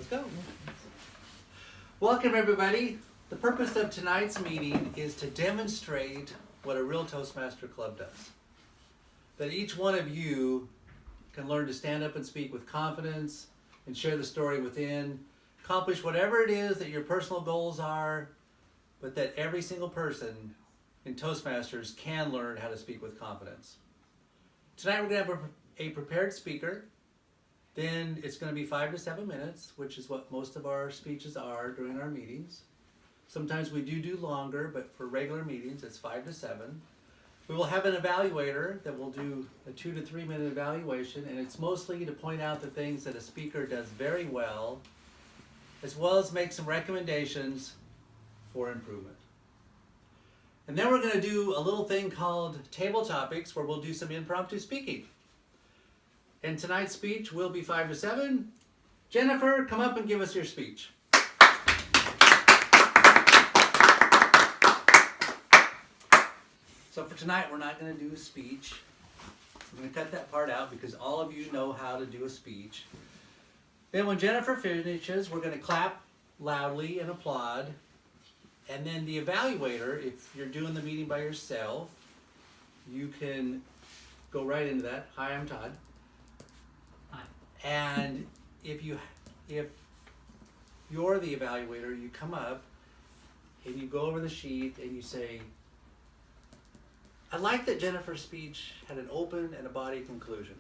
Let's go. Welcome, everybody. The purpose of tonight's meeting is to demonstrate what a real Toastmaster Club does. That each one of you can learn to stand up and speak with confidence and share the story within, accomplish whatever it is that your personal goals are, but that every single person in Toastmasters can learn how to speak with confidence. Tonight we're going to have a prepared speaker. Then it's going to be 5 to 7 minutes, which is what most of our speeches are during our meetings. Sometimes we do longer, but for regular meetings it's 5 to 7. We will have an evaluator that will do a 2 to 3 minute evaluation, and it's mostly to point out the things that a speaker does very well as make some recommendations for improvement. And then we're going to do a little thing called table topics, where we'll do some impromptu speaking. And tonight's speech will be 5 to 7. Jennifer, come up and give us your speech. So for tonight, we're not going to do a speech. I'm going to cut that part out because all of you know how to do a speech. Then when Jennifer finishes, we're going to clap loudly and applaud. And then the evaluator, if you're doing the meeting by yourself, you can go right into that. Hi, I'm Todd. And if you're the evaluator, you come up and you go over the sheet and you say, I like that Jennifer's speech had an open and a body conclusion.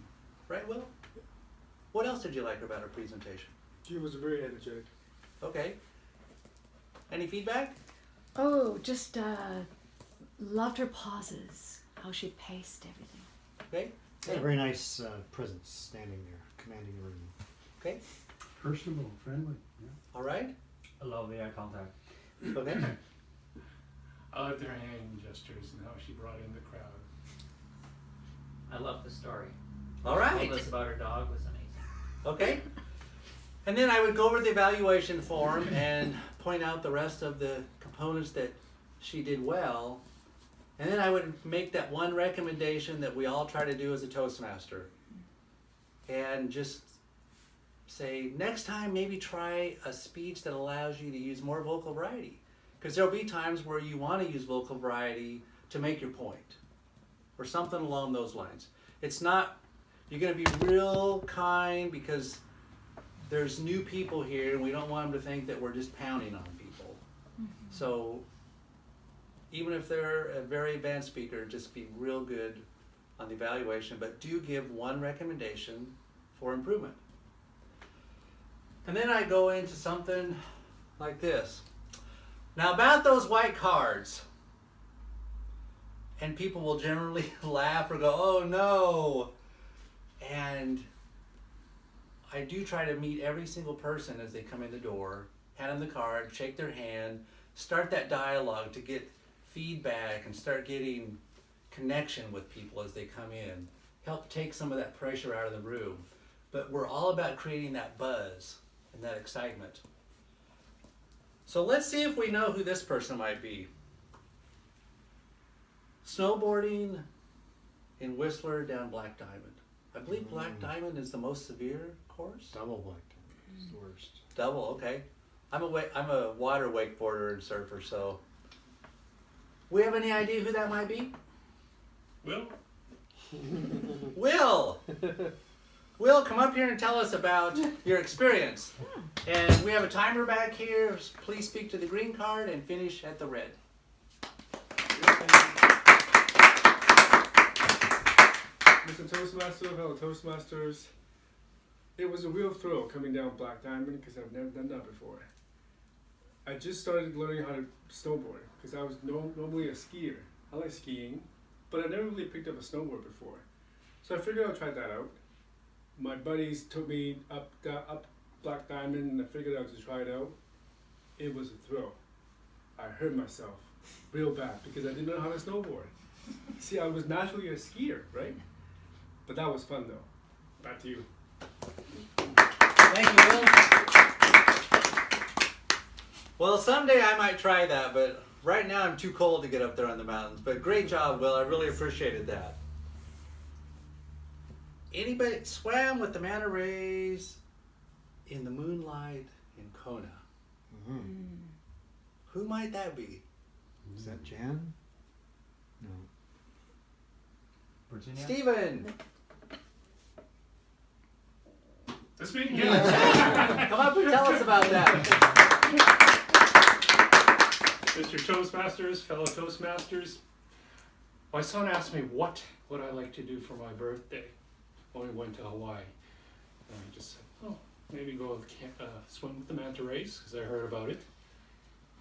Right, Will? What else did you like about her presentation? She was very energetic. Okay. Any feedback? Oh, just loved her pauses, how she paced everything. Okay. Had a very nice presence standing there, commanding the room. Okay. Personable, friendly. Yeah. All right. I love the eye contact. Okay. I liked her hand gestures and how she brought in the crowd. I love the story. All right. All this about her dog was amazing. Okay. And then I would go over the evaluation form and point out the rest of the components that she did well. And then I would make that one recommendation that we all try to do as a Toastmaster. And just say, next time maybe try a speech that allows you to use more vocal variety. Because there'll be times where you want to use vocal variety to make your point. Or something along those lines. It's not, you're going to be real kind because there's new people here and we don't want them to think that we're just pounding on people. Mm-hmm. So even if they're a very advanced speaker, just be real good on the evaluation, but do give one recommendation for improvement. And then I go into something like this. Now about those white cards, and people will generally laugh or go, oh no. And I do try to meet every single person as they come in the door, hand them the card, shake their hand, start that dialogue to get feedback and start getting connection with people as they come in. Help take some of that pressure out of the room. But we're all about creating that buzz and that excitement. So let's see if we know who this person might be. Snowboarding in Whistler down Black Diamond. I believe Black Diamond is the most severe course. Double Black Diamond is the worst. Double, okay. I'm a water wakeboarder and surfer, so. We have any idea who that might be? Will? Will! Will, come up here and tell us about your experience. And we have a timer back here. Please speak to the green card and finish at the red. Mr. Toastmaster, fellow Toastmasters, it was a real thrill coming down Black Diamond because I've never done that before. I just started learning how to snowboard because I was normally a skier. I like skiing, but I never really picked up a snowboard before. So I figured I'd try that out. My buddies took me up Black Diamond and I figured out to try it out. It was a thrill. I hurt myself real bad because I didn't know how to snowboard. See, I was naturally a skier, right? But that was fun though. Back to you. Thank you, Will. Well, someday I might try that, but right now I'm too cold to get up there on the mountains. But great job, Will. I really appreciated that. Anybody swam with the manta rays in the moonlight? moonlight in Kona. Mm-hmm. Who might that be? Is that Jan? No. Virginia? Steven! This meeting again. Come up and tell us about that. Mr. Toastmasters, fellow Toastmasters, my son asked me what would I like to do for my birthday when we went to Hawaii. And I just said, oh, maybe go swim with the manta rays, because I heard about it.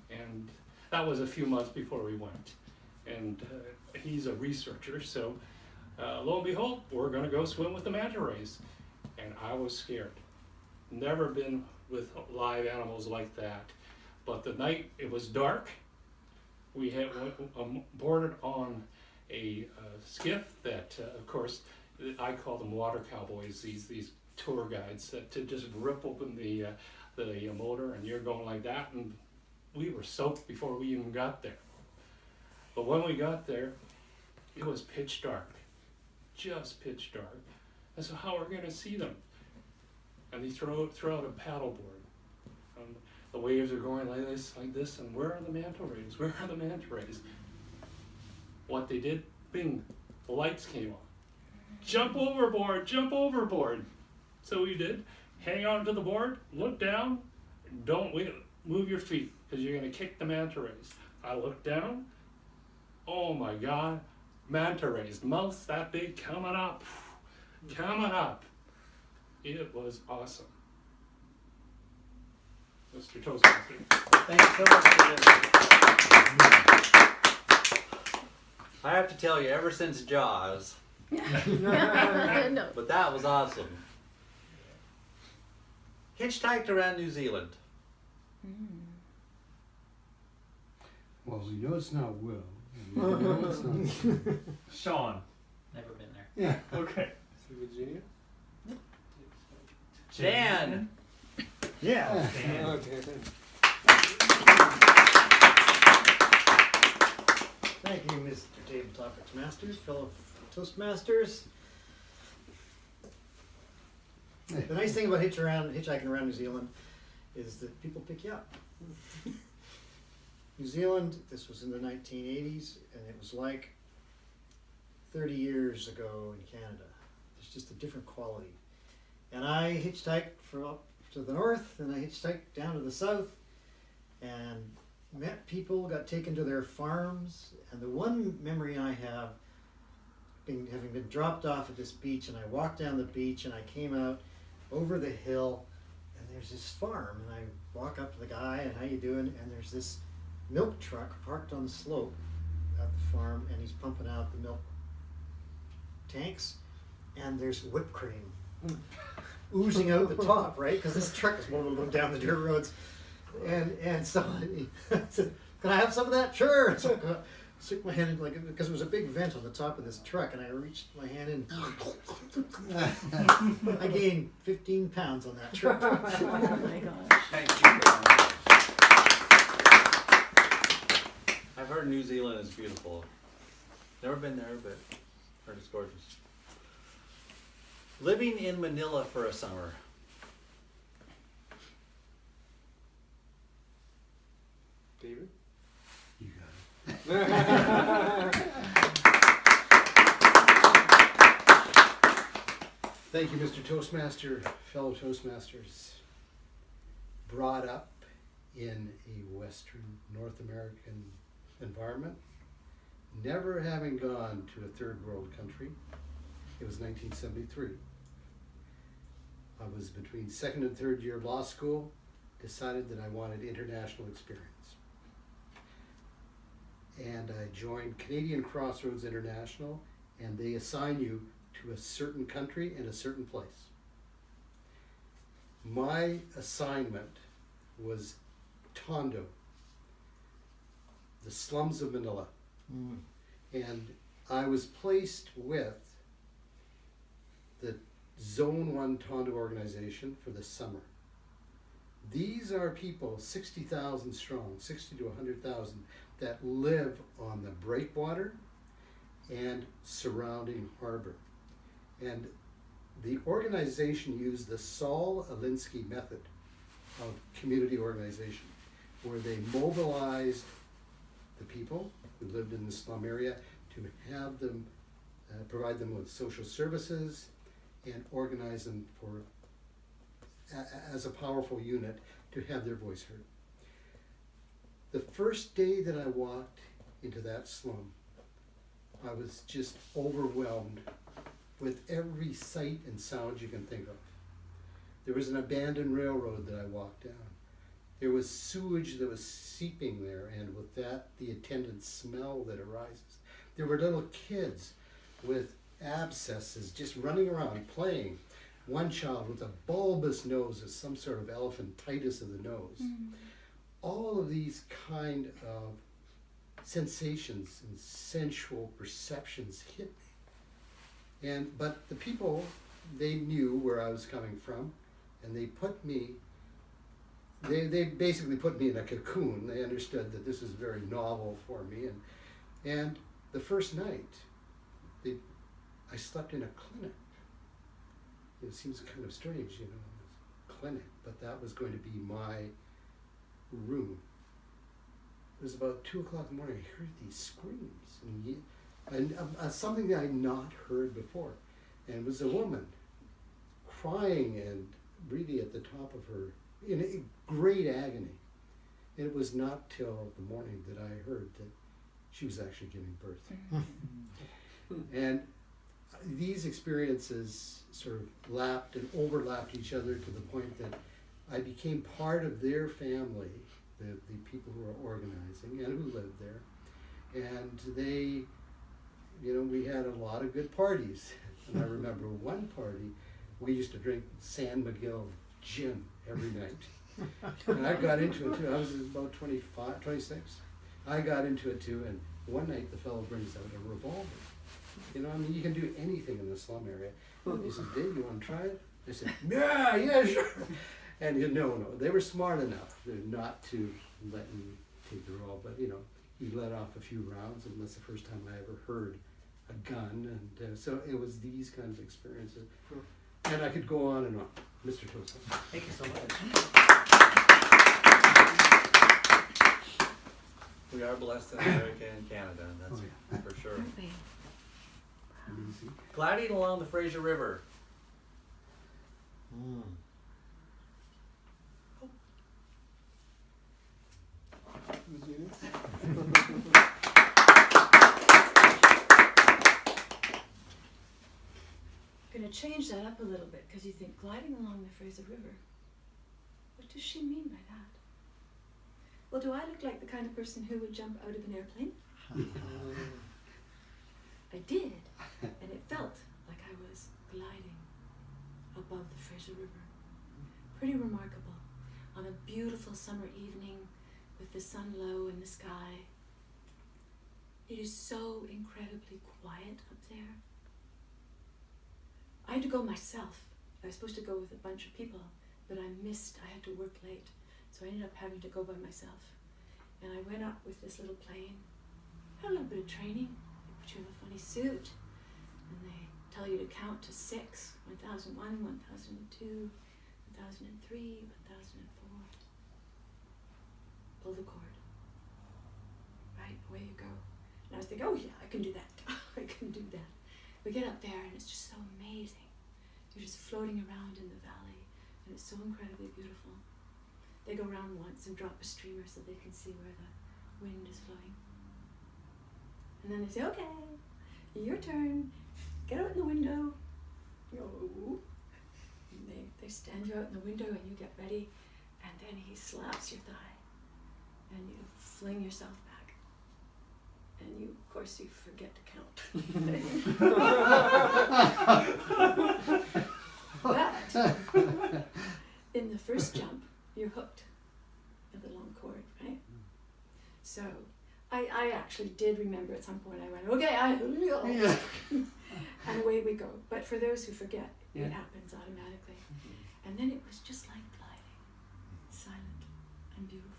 And that was a few months before we went. And he's a researcher, so lo and behold, we're going to go swim with the manta rays. And I was scared. Never been with live animals like that. But the night it was dark, we had boarded on a skiff that, of course, I call them water cowboys. These tour guides that to just rip open the motor, and you're going like that. And we were soaked before we even got there. But when we got there, it was pitch dark, just pitch dark. And so how are we going to see them? And they throw out a paddleboard. The waves are going like this, and where are the manta rays? Where are the manta rays? What they did, bing, the lights came on. Jump overboard, jump overboard. So we did. Hang on to the board, look down, don't move your feet, because you're going to kick the manta rays. I looked down, oh my God, manta rays, mouths that big, coming up. It was awesome. Mr. Toastmaster. Thanks so much for this. I have to tell you, ever since Jaws, No. but that was awesome. Hitchhiked around New Zealand. Well, we know it's not Will. And we know it's not. Sean. Never been there. Yeah. Okay. So Virginia? Jan! Yeah. Dan. Okay. Thank you, Mr. Tabletop Masters, fellow Toastmasters. The nice thing about hitchhiking around New Zealand is that people pick you up. New Zealand, this was in the 1980s, and it was like 30 years ago in Canada. There's just a different quality. And I hitchhiked from up to the north, and I hitchhiked down to the south, and met people, got taken to their farms. And the one memory I have, having been dropped off at this beach, and I walked down the beach, and I came out over the hill, and there's this farm, and I walk up to the guy, and how you doing? And there's this milk truck parked on the slope at the farm, and he's pumping out the milk tanks, and there's whipped cream oozing out the top, right? Because this truck is going down the dirt roads, and so I said, "Can I have some of that?" Sure. So I stuck my hand in, because it was a big vent on the top of this truck, and I reached my hand in. I gained 15 pounds on that trip. Oh my gosh. Thank you very much. I've heard New Zealand is beautiful. Never been there, but heard it's gorgeous. Living in Manila for a summer. David? You got it. Thank you, Mr. Toastmaster, fellow Toastmasters. Brought up in a Western North American environment, never having gone to a third world country. It was 1973. I was between second and third year of law school, decided that I wanted international experience. And I joined Canadian Crossroads International, and they assign you to a certain country and a certain place. My assignment was Tondo, the slums of Manila. And I was placed with the Zone 1 Tondo organization for the summer. These are people, 60,000 strong, 60 to 100,000, that live on the breakwater and surrounding harbor. And the organization used the Saul Alinsky method. of community organization, where they mobilized the people who lived in the slum area to have them, provide them with social services and organize them for, as a powerful unit, to have their voice heard. The first day that I walked into that slum, I was just overwhelmed with every sight and sound you can think of. There was an abandoned railroad that I walked down. There was sewage that was seeping there, and with that, the attendant smell that arises. There were little kids with abscesses just running around playing. One child with a bulbous nose, as some sort of elephantitis of the nose. All of these kind of sensations and sensual perceptions hit me. But the people, they knew where I was coming from, and they put me, they basically put me in a cocoon. They understood that this was very novel for me. And the first night, I slept in a clinic. It seems kind of strange, you know, clinic, but that was going to be my room. It was about 2 o'clock in the morning. I heard these screams, and something that I had not heard before. And it was a woman crying and really at the top of her, in a great agony. And it was not till the morning that I heard that she was actually giving birth. And these experiences sort of lapped and overlapped each other to the point that I became part of their family, the people who were organizing and who lived there. And they, you know, we had a lot of good parties. And I remember one party, we used to drink San Miguel gin every night. And I got into it too. I was about 25, 26. I got into it too, and one night the fellow brings out a revolver. You know, I mean, you can do anything in the slum area. And he says, Dave, you want to try it? I said, yeah, sure. And no, they were smart enough not to let me take the role. But, you know, he let off a few rounds, and that's the first time I ever heard a gun. And so it was these kinds of experiences. And I could go on and on. Mr. Tosa. Thank you so much. We are blessed in America and Canada, and that's for sure. Aren't we? Easy. Gliding along the Fraser River. Going to change that up a little bit, because you think gliding along the Fraser River. What does she mean by that? Well, do I look like the kind of person who would jump out of an airplane? I did, and it felt like I was gliding above the Fraser River. Pretty remarkable. On a beautiful summer evening with the sun low in the sky. It is so incredibly quiet up there. I had to go myself. I was supposed to go with a bunch of people, but I had to work late, so I ended up having to go by myself. And I went up with this little plane, had a little bit of training. They put you in a funny suit, and they tell you to count to 6, 1001, 1002, 1003, 1004. Pull the cord. Right, away you go. And I was thinking, oh yeah, I can do that. I can do that. We get up there and it's just so amazing. You're just floating around in the valley and it's so incredibly beautiful. They go around once and drop a streamer so they can see where the wind is flowing. And then they say, okay, your turn. Get out in the window. You go. And they stand you out in the window and you get ready, and then he slaps your thigh and you fling yourself back. And you, of course, you forget to count. But in the first jump, you're hooked with a long cord, right? So I actually did remember at some point I went, okay, and away we go. But for those who forget, it happens automatically. And then it was just like gliding, silent and beautiful.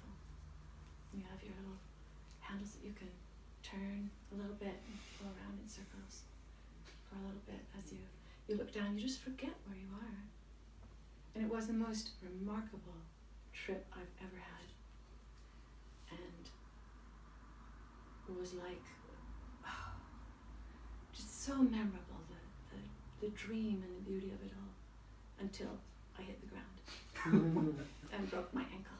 You have your little handles that you can turn a little bit and go around in circles for a little bit as you look down. You just forget where you are. And it was the most remarkable trip I've ever had. And it was like, just so memorable, the dream and the beauty of it all, until I hit the ground and broke my ankle.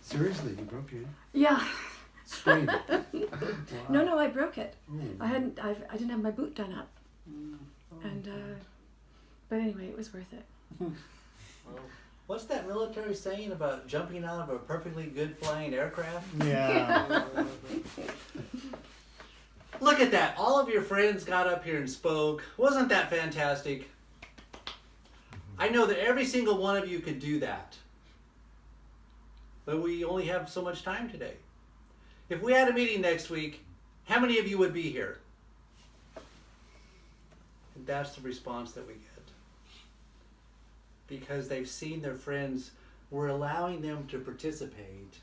Seriously, you broke your Yeah. sprained. No, I broke it. Oh. I didn't have my boot done up, and but anyway, it was worth it. What's that military saying about jumping out of a perfectly good flying aircraft? Yeah. Look at that. All of your friends got up here and spoke. Wasn't that fantastic? I know that every single one of you could do that. But we only have so much time today. If we had a meeting next week, how many of you would be here? And that's the response that we get. Because they've seen their friends, we're allowing them to participate,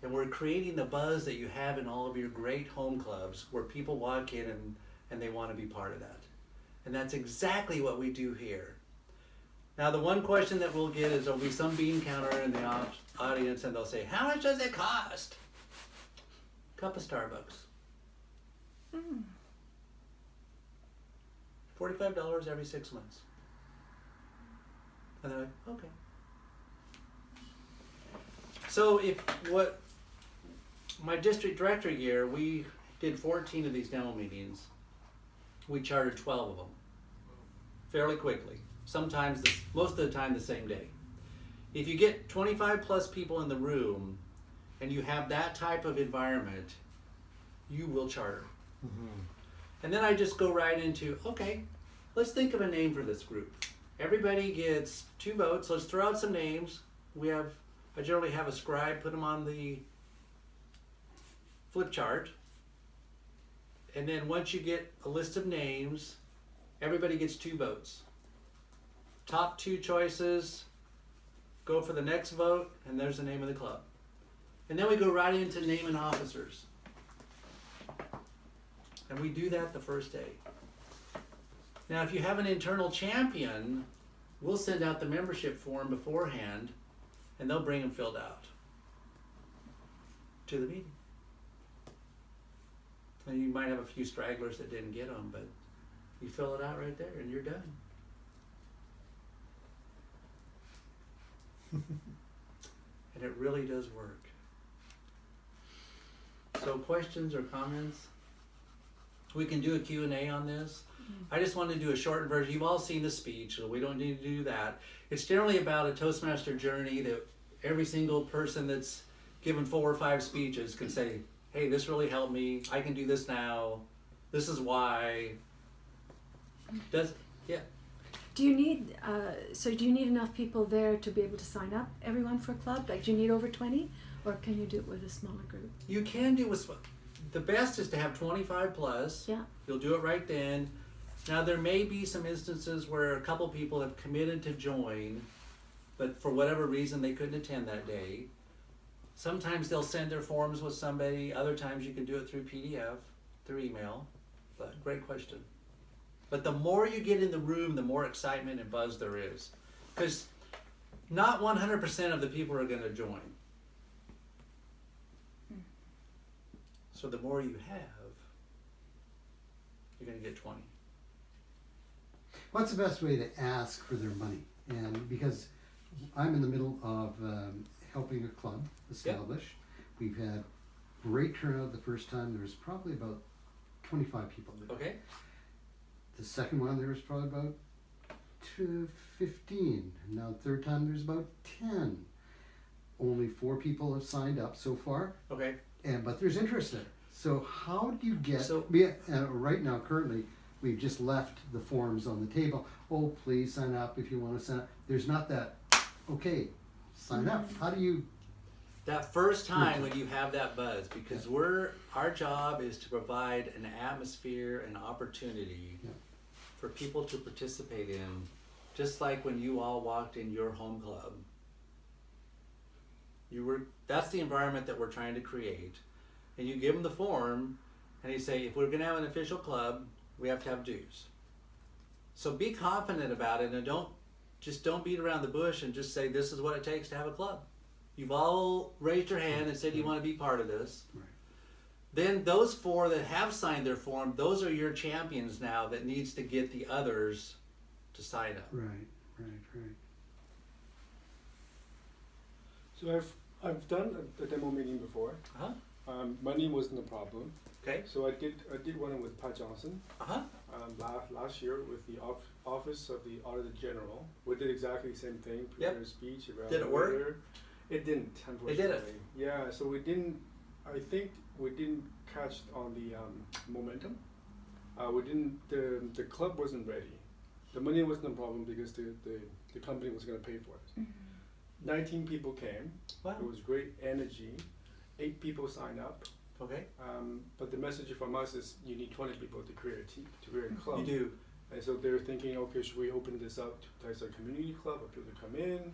and we're creating the buzz that you have in all of your great home clubs where people walk in and they want to be part of that. And that's exactly what we do here. Now, the one question that we'll get is there'll be some bean counter in the audience, and they'll say, how much does it cost? Cup of Starbucks. $45 every 6 months. And they're like, okay. So what my district director year, we did 14 of these demo meetings. We chartered 12 of them fairly quickly. Sometimes, most of the time, the same day. If you get 25 plus people in the room and you have that type of environment, you will charter. And then I just go right into, okay, let's think of a name for this group. Everybody gets 2 votes. Let's throw out some names. I generally have a scribe put them on the flip chart. And then once you get a list of names, everybody gets 2 votes. Top 2 choices go for the next vote, and there's the name of the club. And then we go right into naming officers. And we do that the first day. Now, if you have an internal champion, we'll send out the membership form beforehand, and they'll bring them filled out to the meeting. And you might have a few stragglers that didn't get them, but you fill it out right there, and you're done. And it really does work. So questions or comments? We can do a Q&A on this. I just wanted to do a shortened version. You've all seen the speech, so we don't need to do that. It's generally about a Toastmaster journey that every single person that's given 4 or 5 speeches can say, hey, this really helped me. I can do this now. This is why. Do you need enough people there to be able to sign up everyone for a club? Like, do you need over 20, or can you do it with a smaller group? You can do with, the best is to have 25 plus. Yeah. You'll do it right then. Now, there may be some instances where a couple people have committed to join, but for whatever reason they couldn't attend that day. Sometimes they'll send their forms with somebody. Other times you can do it through PDF, through email. But great question. But the more you get in the room, the more excitement and buzz there is. Because not 100% of the people are going to join. So the more you have, you're going to get 20. What's the best way to ask for their money? And because I'm in the middle of helping a club establish. We've had great turnout the first time. There was probably about 25 people there. Okay. The second one, there was probably about 15. Now the third time, there's about 10. Only 4 people have signed up so far. Okay. But there's interest there. So how do you get, So- right now, currently, we've just left the forms on the table. Oh, please sign up if you want to sign up. There's not that, okay, sign up. How do you? That first time when you have that buzz, because our job is to provide an atmosphere and opportunity for people to participate in, just like when you all walked in your home club. That's the environment that we're trying to create. And you give them the form, and you say, if we're going to have an official club, we have to have dues. So be confident about it, and don't beat around the bush and just say this is what it takes to have a club. You've all raised your hand and said you want to be part of this. Right. Then those 4 that have signed their form, those are your champions now that needs to get the others to sign up. Right. So I've done a demo meeting before. Uh-huh. Money wasn't a problem. Okay. So I did one with Pat Johnson Uh-huh. last year with the Office of the Auditor General. We did exactly the same thing. Prepare a speech. Did it work? It didn't, unfortunately. It didn't? Yeah. So we didn't. I think we didn't catch on the momentum. We didn't. The club wasn't ready. The money wasn't a problem because the company was going to pay for it. 19 people came. Wow. It was great energy. 8 people signed up. Okay. But the message from us is you need 20 people to create a team, to create a club. You do. And so they're thinking, okay, should we open this up to as a community club for people to come in?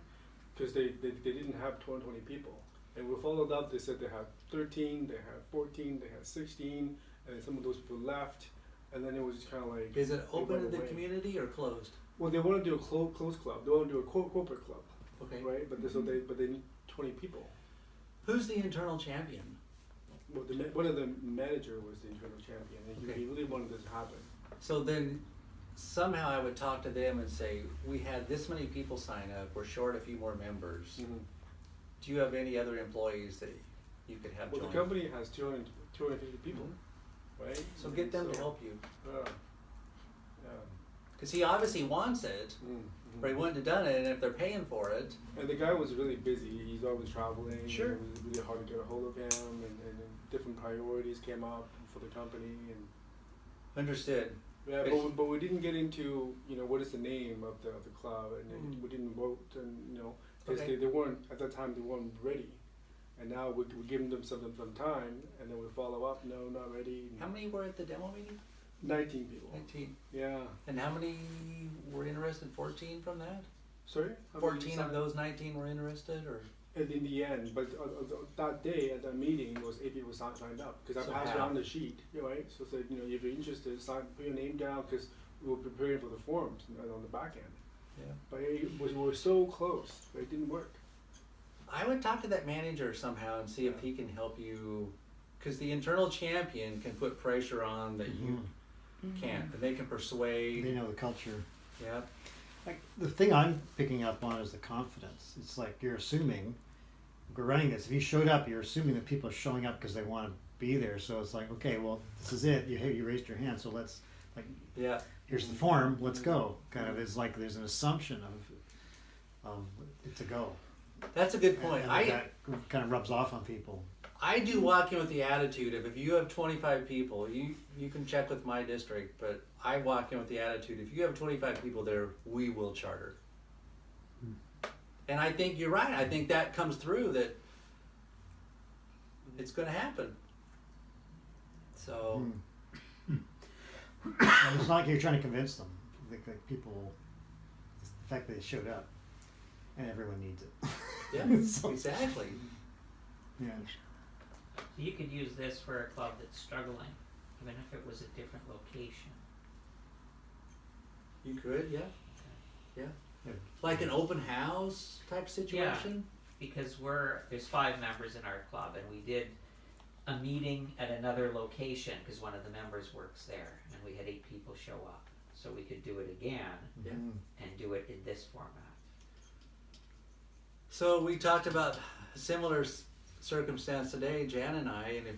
Because they didn't have 20 people. And we followed up, they said they had 13, they had 14, they had 16, and some of those people left. And then it was just kind of like... Is it open to went the away. community or closed? Well, they want to do a closed club. They want to do a corporate club, Okay. right? But they need 20 people. Who's the internal champion? Well, one of the manager was the internal champion, and Okay. he really wanted this to happen. So then somehow I would talk to them and say, we had this many people sign up, we're short a few more members. Mm-hmm. Do you have any other employees that you could have Well, join? the company has 250 people, right? So get them to So, help you. Yeah. Because he obviously wants it, Mm-hmm. or he wouldn't have done it, and if they're paying for it. And the guy was really busy. He's always traveling. Sure. And it was really hard to get a hold of him, and different priorities came up for the company. And Understood. yeah, but we didn't get into what is the name of the club, and we didn't vote, and because Okay. they weren't at that time, they weren't ready. And now we're giving them some time, and then we follow up. No, not ready. How many were at the demo meeting? 19 people. 19. Yeah. And how many were interested? 14 from that? Sorry. How many 14 of signed? those 19 were interested, or? And in the end, but that day at that meeting, it was 8 people signed up because So I passed half. around the sheet, right? So said, if you're interested, put your name down because we were preparing for the forms on the back end. Yeah. But we were so close, but it didn't work. I would talk to that manager somehow and see if he can help you, because the internal champion can put pressure on that you can't, and they can persuade. They know the culture. Yeah. Like the thing I'm picking up on is the confidence. It's like you're assuming we're running this. If you showed up, you're assuming that people are showing up because they want to be there. So it's like, okay, well, this is it. You raised your hand, so let's Yeah. here's the form. Let's go. Kind of is like there's an assumption of it to go. That's a good point. And that kind of rubs off on people. I do walk in with the attitude of if you have 25 people, you can check with my district, but I walk in with the attitude if you have 25 people there, we will charter. And I think you're right. I think that comes through that it's going to happen. So, And it's not like you're trying to convince them. I think like people, the fact that they showed up, and everyone needs it. yeah, So- exactly. Yeah. You could use this for a club that's struggling, even if it was a different location. You could, yeah. Yeah. Like an open house type situation? Because there's 5 members in our club, and we did a meeting at another location because one of the members works there, and we had 8 people show up. So we could do it again Yeah. and do it in this format. So we talked about a similar circumstance today, Jan and I, and if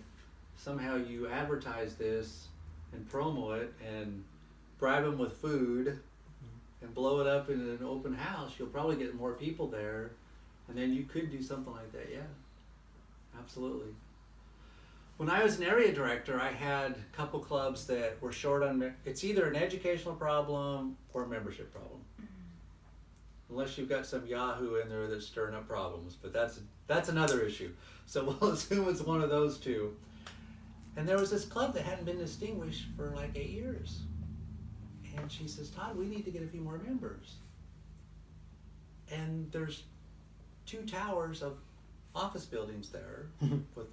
somehow you advertise this and promo it and bribe them with food and blow it up in an open house, you'll probably get more people there, and then you could do something like that. Yeah, absolutely. When I was an area director, I had a couple clubs that were short on, it's either an educational problem or a membership problem. Unless you've got some Yahoo in there that's stirring up problems, but that's another issue. So we'll assume it's one of those two. And there was this club that hadn't been distinguished for like 8 years. And she says, Todd, we need to get a few more members. And there's 2 towers of office buildings there with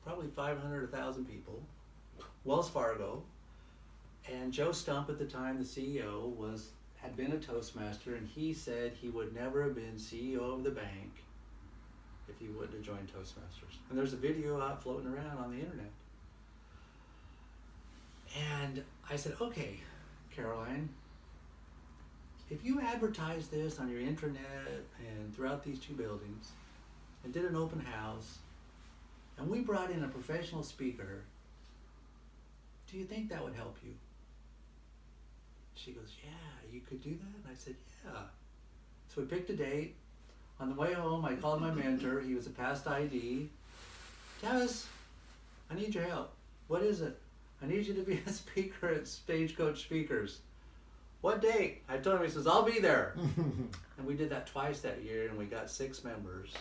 probably 500, 1,000 people. Wells Fargo, and Joe Stump at the time, the CEO, had been a Toastmaster, and he said he would never have been CEO of the bank if he wouldn't have joined Toastmasters. And there's a video out floating around on the internet. And I said, okay, Caroline, if you advertise this on your intranet and throughout these 2 buildings and did an open house and we brought in a professional speaker, do you think that would help you? She goes, yeah, you could do that? And I said, yeah. So we picked a date. On the way home, I called my mentor. He was a past ID. Travis, I need your help. What is it? I need you to be a speaker at Stagecoach Speakers. What date? I told him, he says, I'll be there. And we did that twice that year, and we got 6 members,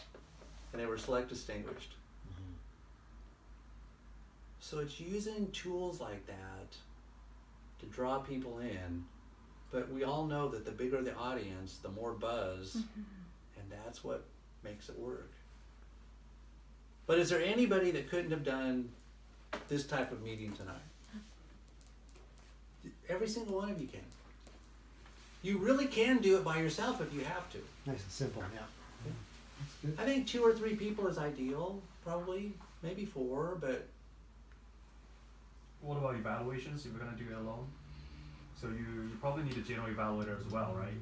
and they were select distinguished. So it's using tools like that to draw people in, but we all know that the bigger the audience, the more buzz, and that's what makes it work. But is there anybody that couldn't have done this type of meeting tonight? Every single one of you can. You really can do it by yourself if you have to. Nice and simple, yeah. That's good. I think 2 or 3 people is ideal, probably, maybe 4, but What about evaluations if you're going to do it alone? So you probably need a general evaluator as well, right?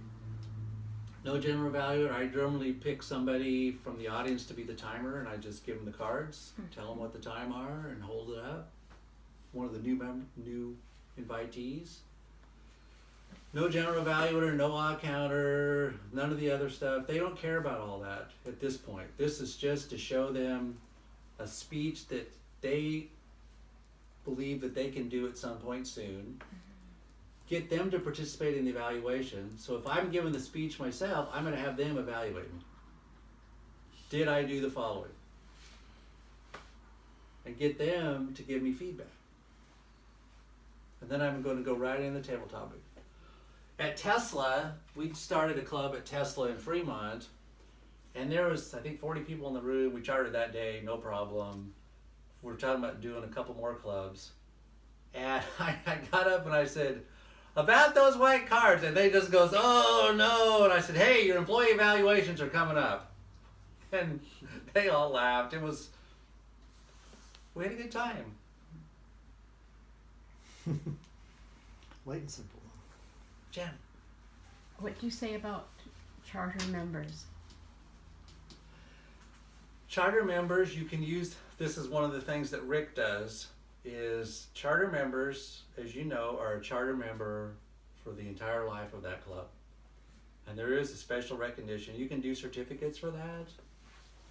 no general evaluator. I normally pick somebody from the audience to be the timer, and I just give them the cards, tell them what the time are, and hold it up. One of the new invitees. No general evaluator, no odd counter, none of the other stuff. They don't care about all that at this point. This is just to show them a speech that they believe that they can do at some point soon. Get them to participate in the evaluation. So if I'm giving the speech myself, I'm going to have them evaluate me. Did I do the following? And get them to give me feedback. And then I'm going to go right in the table topic. At Tesla, we started a club at Tesla in Fremont, and there was, I think, 40 people in the room. We charted that day, no problem. We were talking about doing a couple more clubs. And I got up and I said, about those white cards, and they just goes, oh no, and I said, hey, your employee evaluations are coming up. And they all laughed. We had a good time. Light and simple. Jen. What do you say about charter members? Charter members, you can use, this is one of the things that Rick does, is charter members, as you know, are a charter member for the entire life of that club. And there is a special recognition. You can do certificates for that,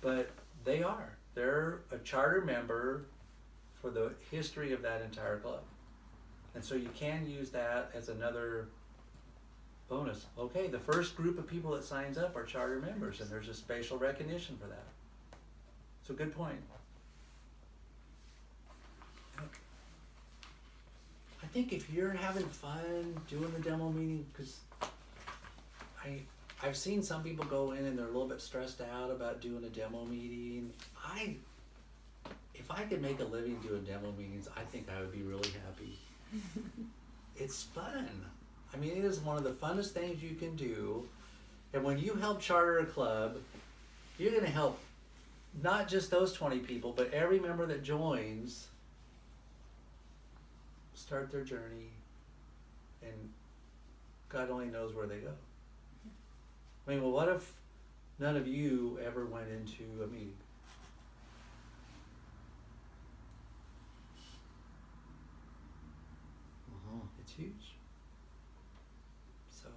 but they're a charter member for the history of that entire club. And so you can use that as another bonus. Okay, the first group of people that signs up are charter members, and there's a spatial recognition for that. So good point. I think if you're having fun doing the demo meeting, because I've seen some people go in and they're a little bit stressed out about doing a demo meeting. If I could make a living doing demo meetings, I think I would be really happy. It's fun. I mean, it is one of the funnest things you can do. And when you help charter a club, you're going to help not just those 20 people, but every member that joins start their journey, and God only knows where they go. I mean, well, what if none of you ever went into a meeting? It's huge. So,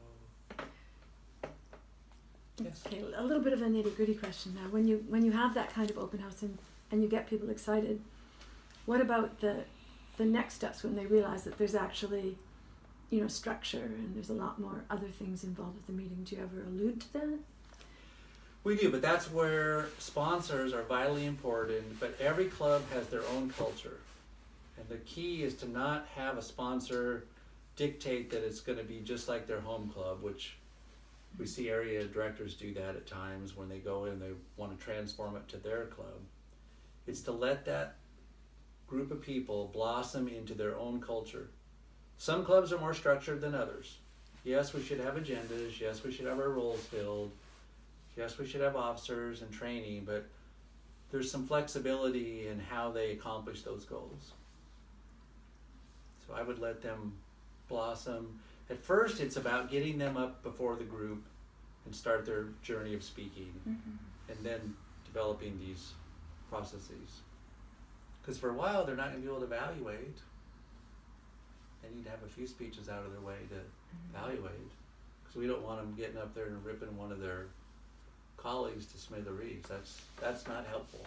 yes. Okay, a little bit of a nitty-gritty question now. When you have that kind of open house and you get people excited, what about the next steps when they realize that there's actually, structure and there's a lot more other things involved with the meeting? Do you ever allude to that? We do, but that's where sponsors are vitally important, but every club has their own culture. And the key is to not have a sponsor dictate that it's going to be just like their home club, which we see area directors do that at times when they go in and they want to transform it to their club. It's to let that group of people blossom into their own culture. Some clubs are more structured than others. Yes, we should have agendas. Yes, we should have our roles filled. Yes, we should have officers and training, but there's some flexibility in how they accomplish those goals. So I would let them blossom. At first, it's about getting them up before the group and start their journey of speaking, and then developing these processes. Because for a while, they're not going to be able to evaluate. They need to have a few speeches out of their way to evaluate. Because we don't want them getting up there and ripping one of their colleagues to smithereens. That's not helpful.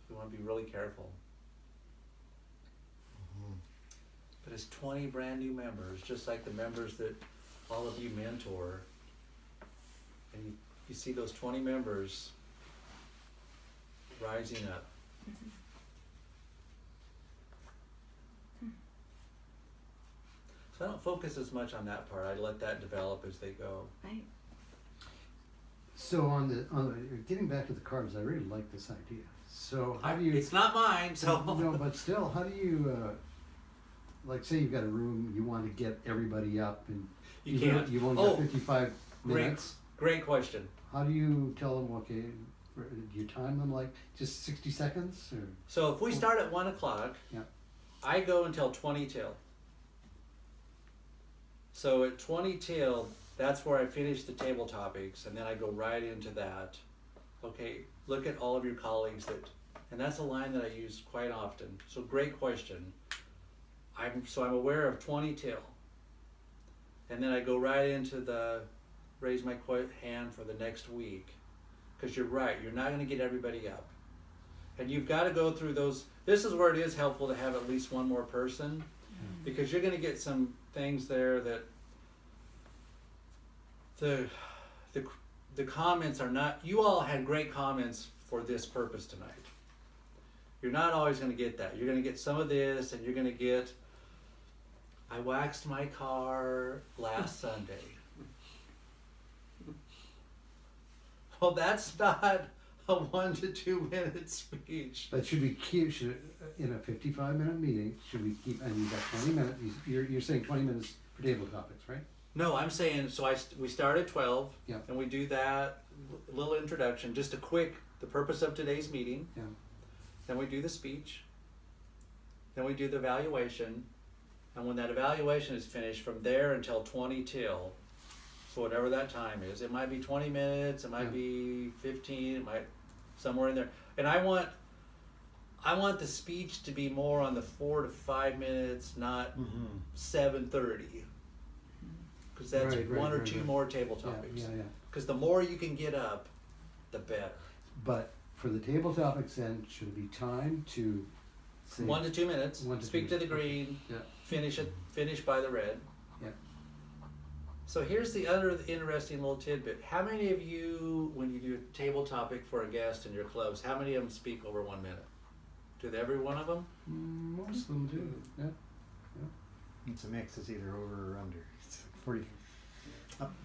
We want to be really careful. But as 20 brand new members, just like the members that all of you mentor, and you see those 20 members rising up. So I don't focus as much on that part. I let that develop as they go. Right. So on the getting back to the cards, I really like this idea. So how do you? It's not mine, so. No, but still, how do you? Like, say you've got a room, you want to get everybody up, and You can't. You only got 55 minutes. Great question. How do you tell them? Okay, do you time them like just 60 seconds? Or? So if we start at 1 o'clock, Yeah. I go until 20 till. So at 20 till, that's where I finish the table topics, and then I go right into that. Okay, look at all of your colleagues and that's a line that I use quite often. So great question. I'm aware of 20 till. And then I go right into the raise my hand for the next week. Because you're right, you're not going to get everybody up. And you've got to go through those. This is where it is helpful to have at least one more person. Because you're going to get some things there that the comments are not, you all had great comments for this purpose tonight. You're not always going to get that. You're going to get some of this, and you're going to get, I waxed my car last Sunday. Well, that's not a 1 to 2 minute speech. But should we keep in a 55-minute meeting? Should we keep? And you've got 20 minutes. You're saying 20 minutes for table topics, right? No, I'm saying, so we start at 12, Yeah. and we do that little introduction, just a quick, the purpose of today's meeting. Yeah. Then we do the speech. Then we do the evaluation. And when that evaluation is finished, from there until 20 till, so whatever that time is, it might be 20 minutes, it might be 15, it might, somewhere in there. And I want the speech to be more on the 4 to 5 minutes, not 7:30. Because that's one or two more table topics. Yeah. Because the more you can get up, the better. But for the table topics, then should it be time to say 1 to 2 minutes. 1 to Speak 2 to the minutes. green. Yeah. Finish by the red. Yeah. So here's the other interesting little tidbit. How many of you, when you do a table topic for a guest in your clubs, how many of them speak over 1 minute? Do every one of them? Most of them do. Yeah. It's a mix. It's either over or under. It's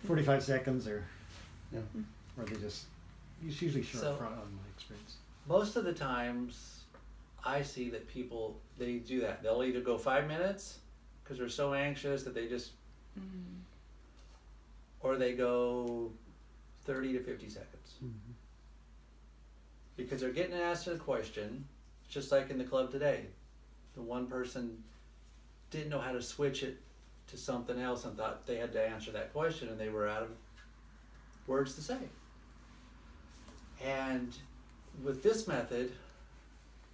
45 seconds or they just. It's usually short So- front on my experience. Most of the times, I see that people, they do that. They'll either go 5 minutes because they're so anxious that they just, or they go 30 to 50 seconds. Because they're getting asked a question, just like in the club today. The one person didn't know how to switch it to something else and thought they had to answer that question, and they were out of words to say. And with this method,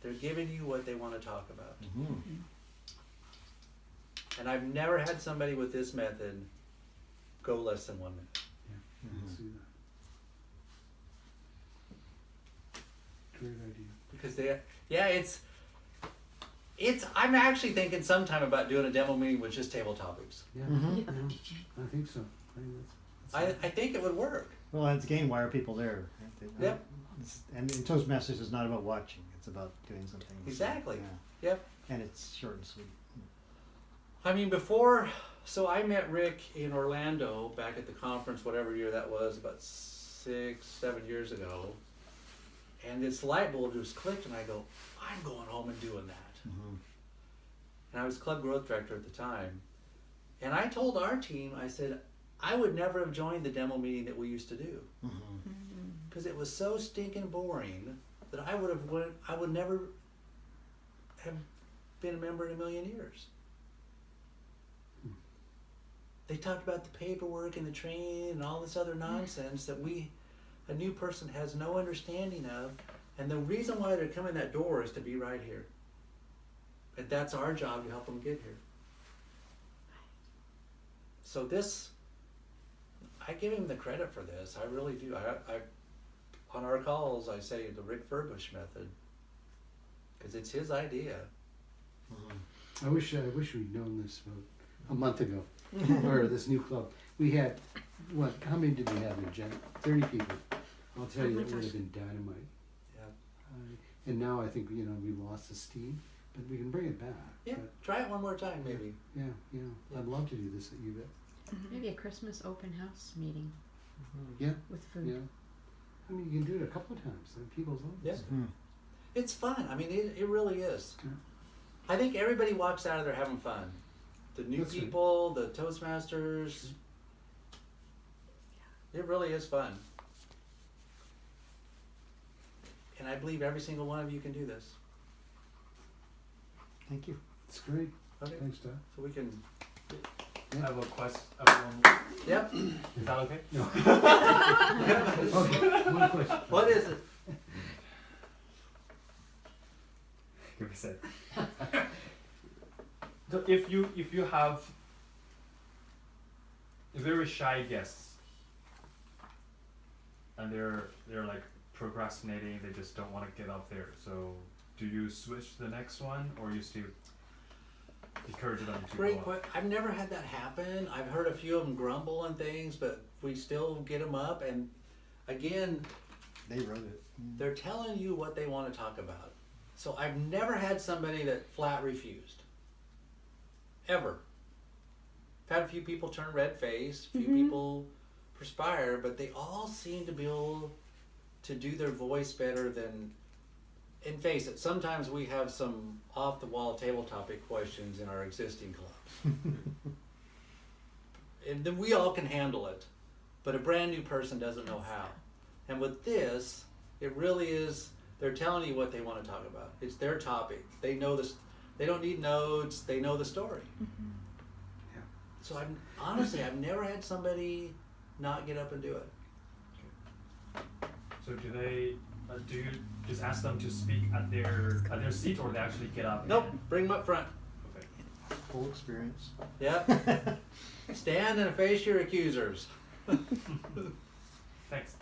they're giving you what they want to talk about. And I've never had somebody with this method go less than 1 minute. Let's see that. Great idea. Because I'm actually thinking sometime about doing a demo meeting with just table topics. Yeah. I think so. I think it would work. Well, it's again, why are people there? Right? Yep. And Toastmasters is not about watching; it's about doing something. Exactly. Yeah. Yep. And it's short and sweet. I mean, so I met Rick in Orlando back at the conference, whatever year that was, about 6-7 years ago. And this light bulb just clicked, and I go, I I'm going home and doing that. Mhm. And I was club growth director at the time. And I told our team, I said, I would never have joined the demo meeting that we used to do. Mhm. Because it was so stinking boring that I would never have been a member in a million years. They talked about the paperwork and the training and all this other nonsense that a new person has no understanding of. And the reason why they're coming that door is to be right here. And that's our job to help them get here. So I give him the credit for this. I really do. I on our calls, I say the Rick Furbush method. Because it's his idea. Mhm. I wish we'd known this about a month ago, or this new club. We had, how many did we have in Jen? 30 people. I'll tell you, it would have been dynamite. Yeah. And now I think, we lost the steam, but we can bring it back. Yeah, But try it one more time maybe. yeah, I'd love to do this at UVic. Maybe a Christmas open house meeting Yeah, with food. yeah. I mean, you can do it a couple of times, and people love Yeah. this. Mhm. It's fun. I mean, it really is. Yeah. I think everybody walks out of there having fun. The new That's right. people, the Toastmasters. It really is fun. And I believe every single one of you can do this. Thank you. It's great. Okay. Thanks, Doc. So we can. I have a question. Yep. Is that okay? No. Okay, one question. What is it? Give me a sec. So if you have very shy guests and they're like procrastinating, they just don't want to get up there. So do you switch to the next one, or you still encourage them to Great go up? question. I've never had that happen. I've heard a few of them grumble and things, but we still get them up. And again, They wrote it. they're telling you what they want to talk about. So I've never had somebody that flat refused. Ever. I've had a few people turn red face, a few people perspire, but they all seem to be able to do their voice better than. And face it, sometimes we have some off-the-wall table topic questions in our existing clubs. And then we all can handle it, but a brand new person doesn't know how. And with this, it really is, they're telling you what they want to talk about. It's their topic. They know this. They don't need notes. They know the story. Yeah. So I've never had somebody not get up and do it. So do you just ask them to speak at their seat, or they actually get up? Nope, bring them up front. Okay. Full experience. Yeah. Stand and face your accusers. Thanks.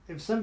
If somebody